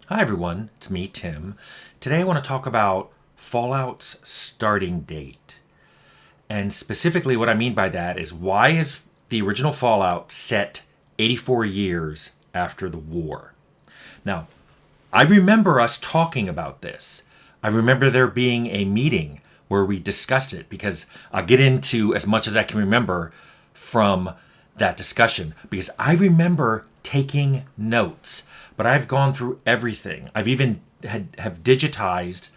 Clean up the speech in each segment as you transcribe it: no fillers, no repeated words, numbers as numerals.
Hi everyone, it's me, Tim. Today I want to talk about Fallout's starting date. And specifically, what I mean by that is why is the original Fallout set 84 years after the war? Now, I remember us talking about this. I remember there being a meeting where we discussed it because I'll get into as much as I can remember from that discussion because I remember taking notes, but I've gone through everything. I've even have digitized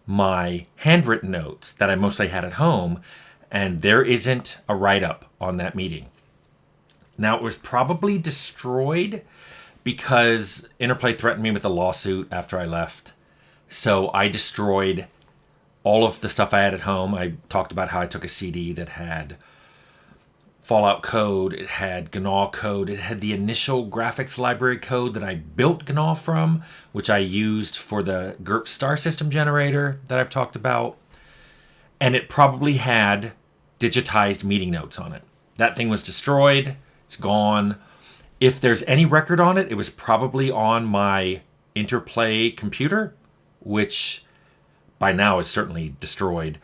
my handwritten notes that I mostly had at home, and there isn't a write up on that meeting. Now, it was probably destroyed because Interplay threatened me with a lawsuit after I left. So I destroyed all of the stuff I had at home. I talked about how I took a CD that had Fallout code, it had GNOW code, it had the initial graphics library code that I built GNOW from, which I used for the GURP star system generator that I've talked about. And it probably had digitized meeting notes on it. That thing was destroyed, it's gone. If there's any record on it, it was probably on my Interplay computer, which by now is certainly destroyed.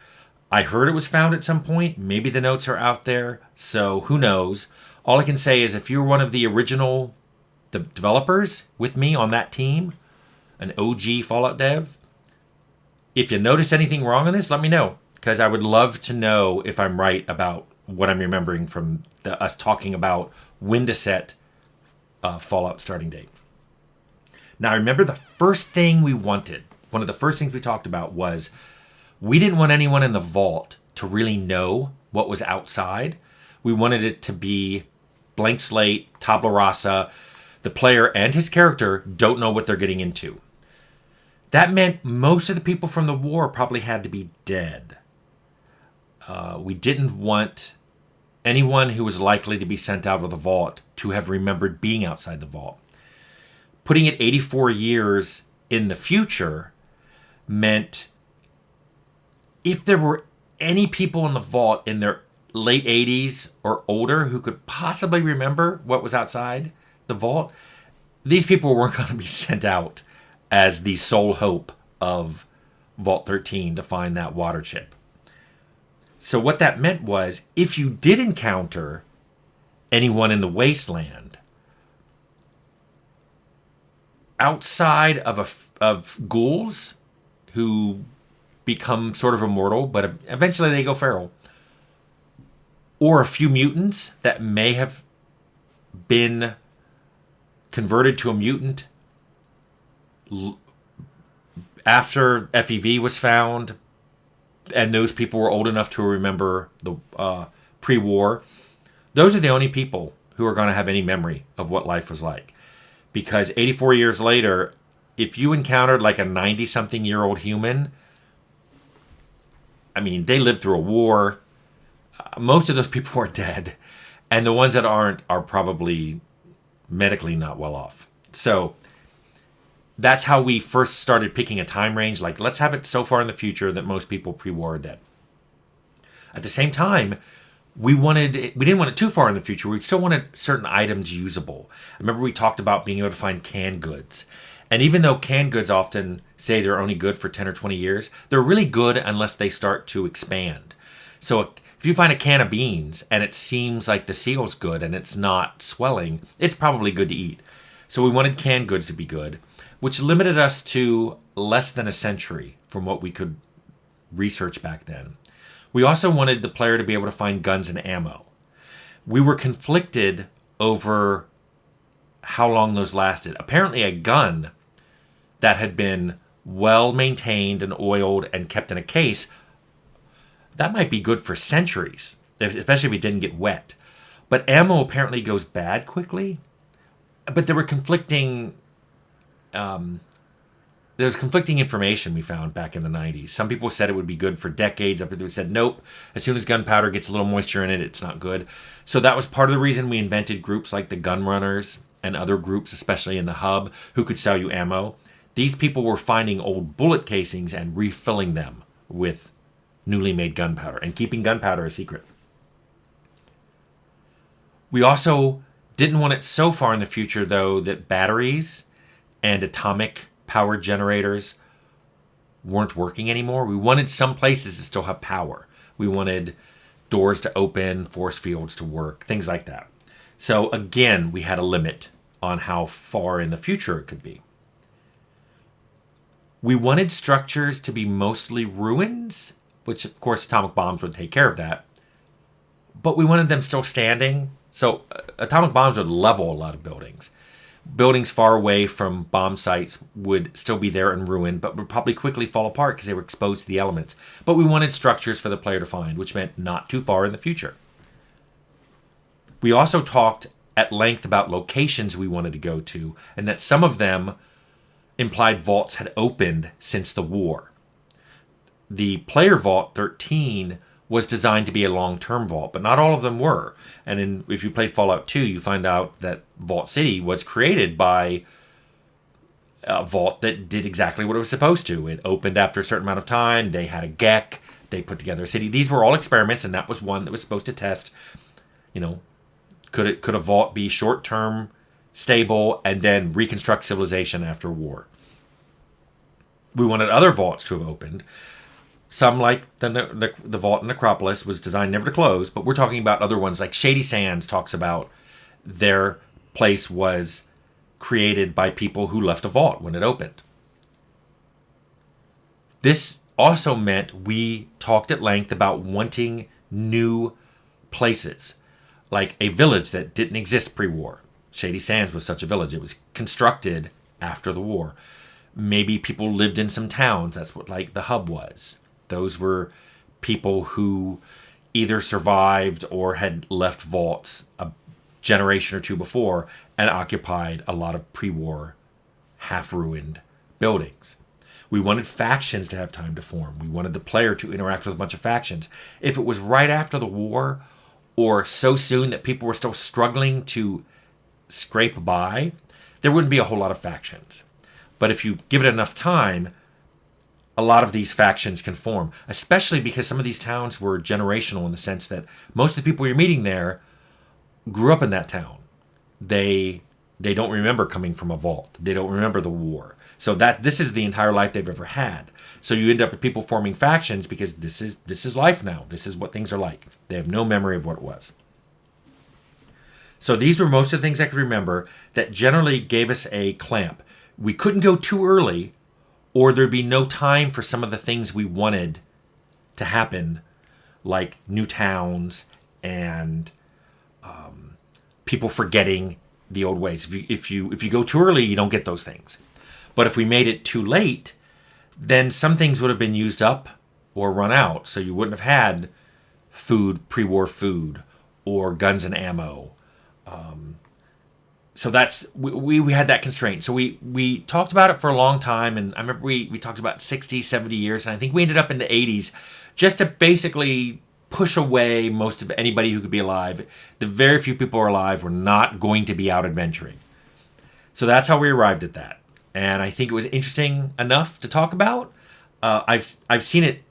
I heard it was found at some point. Maybe the notes are out there, so who knows? All I can say is if you're one of the original developers with me on that team, an OG Fallout dev, if you notice anything wrong in this, let me know, because I would love to know if I'm right about what I'm remembering from us talking about when to set Fallout starting date. Now, I remember the first thing we wanted, one of the first things we talked about was we didn't want anyone in the vault to really know what was outside. We wanted it to be blank slate, tabula rasa. The player and his character don't know what they're getting into. That meant most of the people from the war probably had to be dead. We didn't want anyone who was likely to be sent out of the vault to have remembered being outside the vault. Putting it 84 years in the future meant if there were any people in the vault in their late 80s or older who could possibly remember what was outside the vault, these people weren't going to be sent out as the sole hope of Vault 13 to find that water chip. So what that meant was if you did encounter anyone in the wasteland outside of ghouls who become sort of immortal, but eventually they go feral, or a few mutants that may have been converted to a mutant after FEV was found, and those people were old enough to remember the pre-war, those are the only people who are going to have any memory of what life was like. Because 84 years later, if you encountered like a 90-something-year-old human, I mean, they lived through a war. Most of those people are dead. And the ones that aren't are probably medically not well off. So that's how we first started picking a time range. Like, let's have it so far in the future that most people pre-war are dead. At the same time, we didn't want it too far in the future. We still wanted certain items usable. I remember we talked about being able to find canned goods. And even though canned goods often say they're only good for 10 or 20 years, they're really good unless they start to expand. So if you find a can of beans and it seems like the seal's good and it's not swelling, it's probably good to eat. So we wanted canned goods to be good, which limited us to less than a century from what we could research back then. We also wanted the player to be able to find guns and ammo. We were conflicted over how long those lasted. Apparently a gun that had been well maintained and oiled and kept in a case, that might be good for centuries, especially if it didn't get wet. But ammo apparently goes bad quickly. But there were conflicting information we found back in the 90s. Some people said it would be good for decades. Other people said, nope, as soon as gunpowder gets a little moisture in it, it's not good. So that was part of the reason we invented groups like the Gun Runners and other groups, especially in the hub, who could sell you ammo. These people were finding old bullet casings and refilling them with newly made gunpowder and keeping gunpowder a secret. We also didn't want it so far in the future, though, that batteries and atomic power generators weren't working anymore. We wanted some places to still have power. We wanted doors to open, force fields to work, things like that. So again, we had a limit on how far in the future it could be. We wanted structures to be mostly ruins, which of course atomic bombs would take care of that. But we wanted them still standing. So atomic bombs would level a lot of buildings. Buildings far away from bomb sites would still be there and ruined, but would probably quickly fall apart because they were exposed to the elements. But we wanted structures for the player to find, which meant not too far in the future. We also talked at length about locations we wanted to go to, and that some of them implied vaults had opened since the war. The player vault 13 was designed to be a long-term vault, but not all of them were. And if you played Fallout 2, you find out that Vault City was created by a vault that did exactly what it was supposed to. It opened after a certain amount of time. They had a GEC. They put together a city. These were all experiments, and that was one that was supposed to test, could a vault be short-term, stable, and then reconstruct civilization after war? We wanted other vaults to have opened. Some, like the vault in Necropolis, was designed never to close, but we're talking about other ones, like Shady Sands talks about their place was created by people who left a vault when it opened. This also meant we talked at length about wanting new places, like a village that didn't exist pre-war. Shady Sands was such a village. It was constructed after the war. Maybe people lived in some towns. That's what the hub was. Those were people who either survived or had left vaults a generation or two before and occupied a lot of pre-war, half-ruined buildings. We wanted factions to have time to form. We wanted the player to interact with a bunch of factions. If it was right after the war or so soon that people were still struggling to scrape by, there wouldn't be a whole lot of factions. But if you give it enough time, a lot of these factions can form, especially because some of these towns were generational in the sense that most of the people you're meeting there grew up in that town. They don't remember coming from a vault. They don't remember the war. So this is the entire life they've ever had. So you end up with people forming factions because this is life now. This is what things are like. They have no memory of what it was. So these were most of the things I could remember that generally gave us a clamp. We couldn't go too early, or there'd be no time for some of the things we wanted to happen, like new towns and people forgetting the old ways. If you go too early, you don't get those things. But if we made it too late, then some things would have been used up or run out, so you wouldn't have had food, pre-war food, or guns and ammo. So we had that constraint. So we talked about it for a long time, and I remember we talked about 60, 70 years, and I think we ended up in the 80s just to basically push away most of anybody who could be alive. The very few people who are alive were not going to be out adventuring. So that's how we arrived at that. And I think it was interesting enough to talk about. I've seen it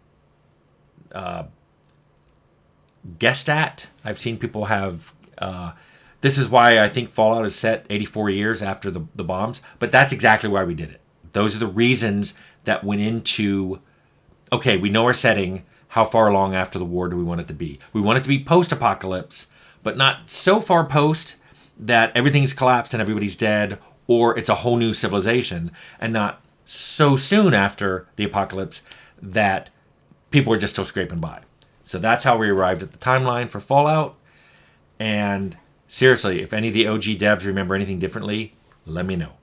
guessed at. I've seen people have... this is why I think Fallout is set 84 years after the bombs. But that's exactly why we did it. Those are the reasons that went into... Okay, we know our setting. How far along after the war do we want it to be? We want it to be post-apocalypse, but not so far post that everything's collapsed and everybody's dead, or it's a whole new civilization, and not so soon after the apocalypse that people are just still scraping by. So that's how we arrived at the timeline for Fallout. And seriously, if any of the OG devs remember anything differently, let me know.